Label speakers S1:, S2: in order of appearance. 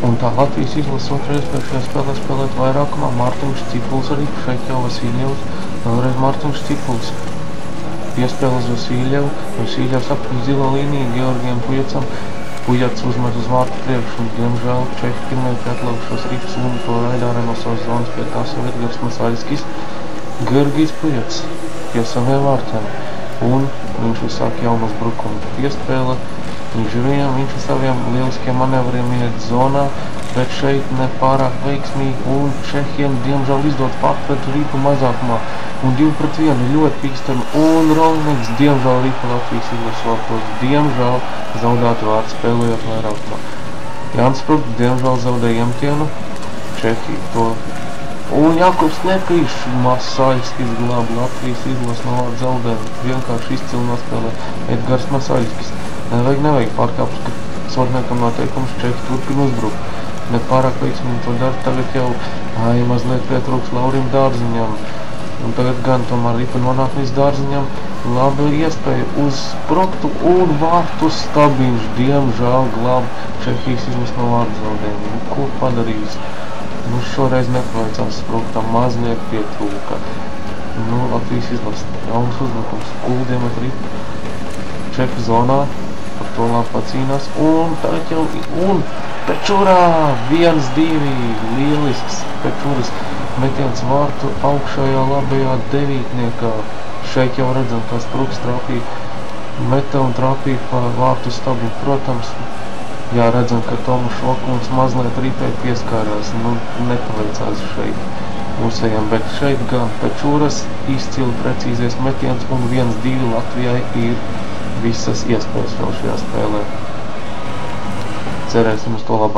S1: Un tā Latvijas izlases otrā iespēja šajā spēlē spēlēt vairākumā. Mārtiņš Cipuls arī, šeit jau Vasiļevs, vēlreiz Mārtiņš Cipuls. Piespēles Vasiļevu, Vasiļevs apkaļ zilā līnija Georgiem Pujacam. Pujats uzmet uz vārtu priekšu, un diemžēl Čehi pirmajā atlaukušos Rips un to raidā arī no savas zonas pie tās jau Edgars Masaļskis. Georgijs Pujats pie saviem vārtiem, un viņš uzsāk jaunu uzbrukumu. Piespēle viņš ar saviem lieliskiem manevriem iet zonā, bet šeit nepārāk veiksmīgi, un Čehiem diemžēl izdod pārpret Ripu mazākumā. Un 2-1 ļoti pīkstami, un Rolnieks diemžēl Ripa Latvijas izlases vārtos, diemžēl zaudētu vārdu spēlējot vairākumā. Jānis Sprugts diemžēl zaudēja iemtienu, Čehi to. Un Jakubs Nepīšs Masaļskis glāb Latvijas izlases no vārdu zaudējumu, vienkārši izcili nospēlē Edgars Masaļskis. Nevajag pārkāpst, ka sortniekam noteikums Čehi turpina uzbrukt. Nepārāk veiksmīgi to dara, tagad jau mazliet pietrūks Laurim Dārziņam. Un tagad gan tomēr Ripa nonāk līdz Dārziņam. Laba iespēja uz Sprugtu un vārtu Stabiņš diemžēl glāb Čehijas izlases no vārdu zaudējumu. Ko padarījis? Šoreiz nepaveicās Sprugtam, mazliet pietrūka. Latvijas izlases jauns uzbrukums. Kuldiem ar Ripu. Čehi zonā, par to labi pacīnās. Un tagad jau, Pečurā 1-2, lielisks Pečuras metiens vārtu augšējā labajā devītniekā. Šeit jau redzam, kā Sprugts meta un trāpīja pa vārtu Stabiņu. Protams, jā, redzam, ka Tomas Šokuns mazliet Ripai pieskārās. Nepaveicās šeit mūsējiem, bet šeit gan Pečuras izcili precīzais metiens un 1-2 Latvijai ir visas iespējas vēl šajā spēlē. Cerēsim uz to labāk.